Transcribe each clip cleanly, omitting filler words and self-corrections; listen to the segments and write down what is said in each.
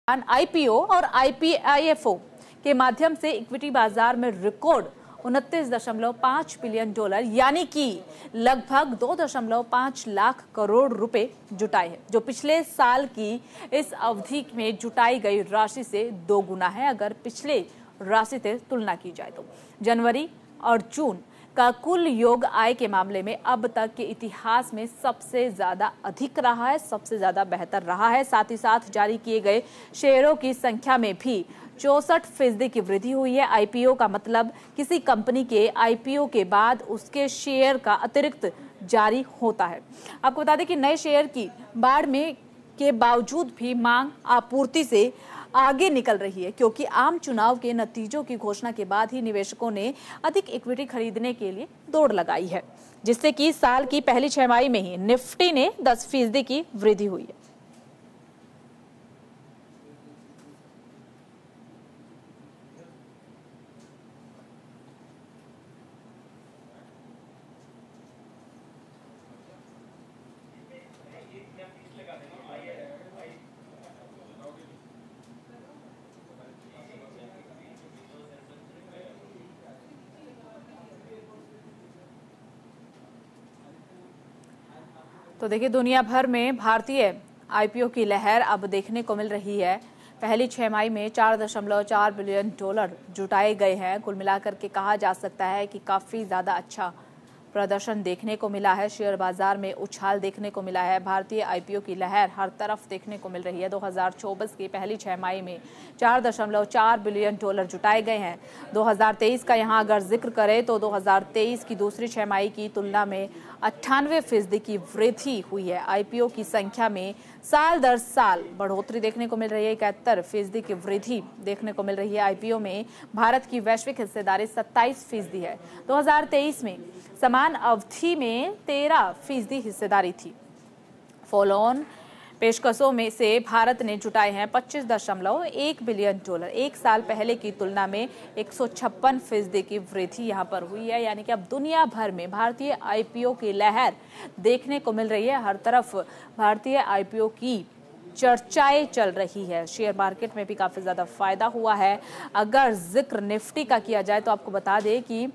IPO और आईपीआईएफओ के माध्यम से इक्विटी बाजार में रिकॉर्ड 29.5 बिलियन डॉलर यानी कि लगभग 2.5 लाख करोड़ रुपए जुटाए हैं, जो पिछले साल की इस अवधि में जुटाई गई राशि से दोगुना है। अगर पिछले राशि से तुलना की जाए तो जनवरी और जून का कुल योग आय के मामले में अब तक के इतिहास में सबसे ज्यादा अधिक रहा है, सबसे ज्यादा बेहतर रहा है। साथ ही साथ जारी किए गए शेयरों की संख्या में भी 64% की वृद्धि हुई है। आईपीओ का मतलब किसी कंपनी के आईपीओ के बाद उसके शेयर का अतिरिक्त जारी होता है। आपको बता दें कि नए शेयर की बाढ़ में के बावजूद भी मांग आपूर्ति से आगे निकल रही है, क्योंकि आम चुनाव के नतीजों की घोषणा के बाद ही निवेशकों ने अधिक इक्विटी खरीदने के लिए दौड़ लगाई है, जिससे कि साल की पहली छमाही में ही निफ्टी ने 10% की वृद्धि हुई है। तो देखिए, दुनिया भर में भारतीय आईपीओ की लहर अब देखने को मिल रही है। पहली छमाही में 4.4 बिलियन डॉलर जुटाए गए हैं। कुल मिलाकर के कहा जा सकता है कि काफी ज्यादा अच्छा प्रदर्शन देखने को मिला है। शेयर बाजार में उछाल देखने को मिला है। भारतीय आईपीओ की लहर हर तरफ देखने को मिल रही है। 2024 की पहली छमाही में 4.4 बिलियन डॉलर जुटाए गए हैं। 2023 का यहां अगर जिक्र करें तो 2023 की दूसरी छमाही की तुलना में 98% की वृद्धि हुई है। आईपीओ की संख्या में साल दर साल बढ़ोतरी देखने को मिल रही है। 71% की वृद्धि देखने को मिल रही है। आईपीओ में भारत की वैश्विक हिस्सेदारी 27% है। 2023 में समान अवधि में 13% हिस्सेदारी थी। फॉलो ऑन पेशकशों में से भारत ने जुटाए हैं 25.1 बिलियन डॉलर। एक साल पहले की तुलना में 156% की वृद्धि यहां पर हुई है। यानी कि अब दुनिया भर में भारतीय आईपीओ की लहर देखने को मिल रही है। हर तरफ भारतीय आईपीओ की चर्चाएं चल रही है। शेयर मार्केट में भी काफी ज्यादा फायदा हुआ है। अगर जिक्र निफ्टी का किया जाए तो आपको बता दें कि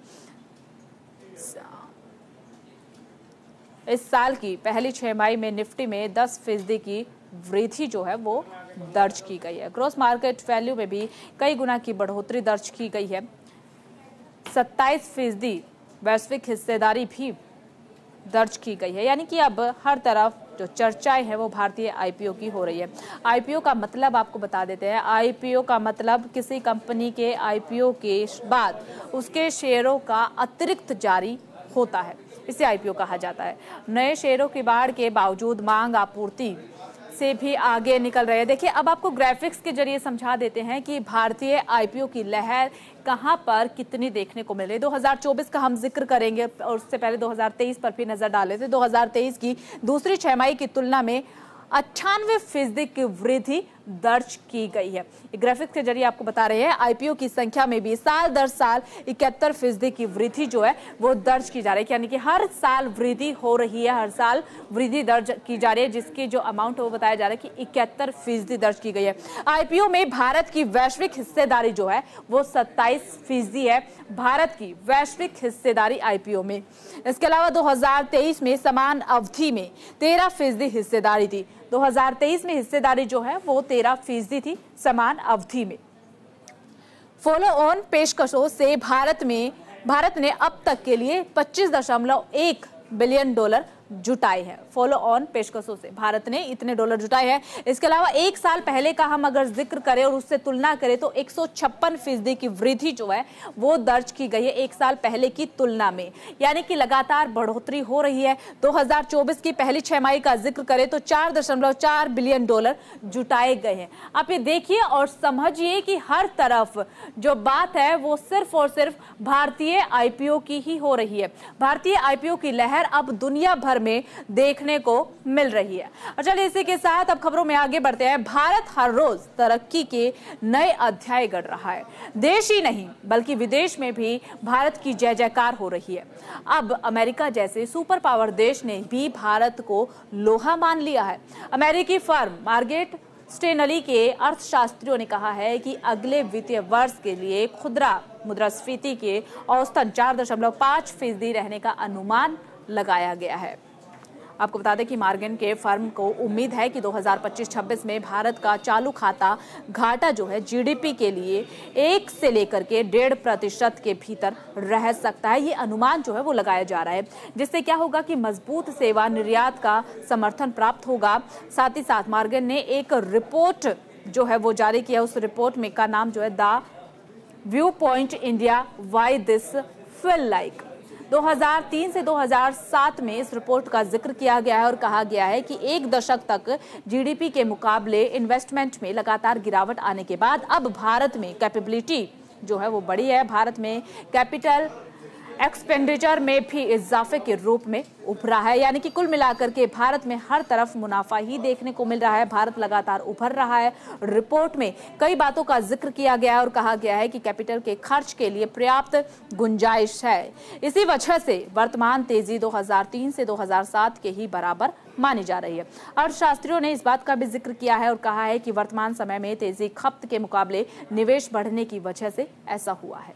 इस साल की पहली छमाही में निफ्टी में 10% की वृद्धि जो है वो दर्ज की गई है। ग्रॉस मार्केट वैल्यू में भी कई गुना की बढ़ोतरी दर्ज की गई है। 27% वैश्विक हिस्सेदारी भी दर्ज की गई है। यानी कि अब हर तरफ जो चर्चाएं है वो भारतीय आईपीओ की हो रही है। आईपीओ का मतलब आपको बता देते हैं। आईपीओ का मतलब किसी कंपनी के आईपीओ के बाद उसके शेयरों का अतिरिक्त जारी होता है, इसे आईपीओ कहा जाता है। नए शेयरों की बाढ़ के बावजूद मांग आपूर्ति से भी आगे निकल रहे हैं। देखिए, अब आपको ग्राफिक्स के जरिए समझा देते हैं कि भारतीय आईपीओ की लहर कहां पर कितनी देखने को मिल रही है। 2024 का हम जिक्र करेंगे और उससे पहले 2023 पर भी नजर डाले थे। 2023 की दूसरी छमाही की तुलना में 98% की वृद्धि दर्ज की गई है। ग्राफिक्स के जरिए आपको बता रहे हैं आईपीओ की संख्या में भी साल दर साल 71% की वृद्धि जो है वो दर्ज की जा रही है। यानी कि हर साल वृद्धि हो रही है, हर साल वृद्धि दर्ज की जा रही है, जिसकी जो अमाउंट है वो बताया जा रहा है कि 71% दर्ज की गई है। आईपीओ में भारत की वैश्विक हिस्सेदारी जो है वो 27% है। भारत की वैश्विक हिस्सेदारी आईपीओ में। इसके अलावा 2023 में समान अवधि में 13% हिस्सेदारी थी। 2023 में हिस्सेदारी जो है वो 13% थी समान अवधि में। फॉलो ऑन पेशकशों से भारत ने अब तक के लिए 25.1 बिलियन डॉलर जुटाए हैं। फॉलो ऑन पेशकशों से भारत ने इतने डॉलर जुटाए हैं। इसके अलावा एक साल पहले का हम अगर जिक्र करें और उससे तुलना करें तो 156% की वृद्धि जो है वो दर्ज की गई है एक साल पहले की तुलना में। यानी कि लगातार बढ़ोतरी हो रही है। 2024 की पहली छमाही का जिक्र करें तो 4.4 बिलियन डॉलर जुटाए गए हैं। आप ये देखिए और समझिए कि हर तरफ जो बात है वो सिर्फ और सिर्फ भारतीय आईपीओ की ही हो रही है। भारतीय आईपीओ की लहर अब दुनिया भर में देखने को मिल रही है। और चलिए इसी के साथ अब खबरों में आगे बढ़ते हैं। भारत हर रोज तरक्की के नए अध्याय गढ़ रहा है। देश ही नहीं बल्कि विदेश में भी भारत की जय जयकार हो रही है। अब अमेरिका जैसे सुपर पावर देश ने भी भारत को लोहा मान लिया है। अमेरिकी फर्म मार्केट स्टेनली के अर्थशास्त्रियों ने कहा है कि अगले वित्तीय वर्ष के लिए खुदरा मुद्रास्फीति के औसतन 4.5% रहने का अनुमान लगाया गया है। आपको बता दें कि मॉर्गन के फर्म को उम्मीद है कि 2025-26 में भारत का चालू खाता घाटा जो है जीडीपी के लिए 1 से लेकर के 1.5% के भीतर रह सकता है। ये अनुमान जो है वो लगाया जा रहा है, जिससे क्या होगा कि मजबूत सेवा निर्यात का समर्थन प्राप्त होगा। साथ ही साथ मॉर्गन ने एक रिपोर्ट जो है वो जारी किया। उस रिपोर्ट में का नाम जो है the view point India why this feel like. 2003 से 2007 में इस रिपोर्ट का जिक्र किया गया है और कहा गया है कि एक दशक तक जीडीपी के मुकाबले इन्वेस्टमेंट में लगातार गिरावट आने के बाद अब भारत में कैपेबिलिटी जो है वो बढ़ी है। भारत में कैपिटल एक्सपेंडिचर में भी इजाफे के रूप में उभरा है, यानी कि कुल मिलाकर के भारत में हर तरफ मुनाफा ही देखने को मिल रहा है। भारत लगातार उभर रहा है। रिपोर्ट में कई बातों का जिक्र किया गया है और कहा गया है कि कैपिटल के खर्च के लिए पर्याप्त गुंजाइश है। इसी वजह से वर्तमान तेजी 2003 से 2007 के ही बराबर मानी जा रही है। अर्थशास्त्रियों ने इस बात का भी जिक्र किया है और कहा है कि वर्तमान समय में तेजी खपत के मुकाबले निवेश बढ़ने की वजह से ऐसा हुआ है।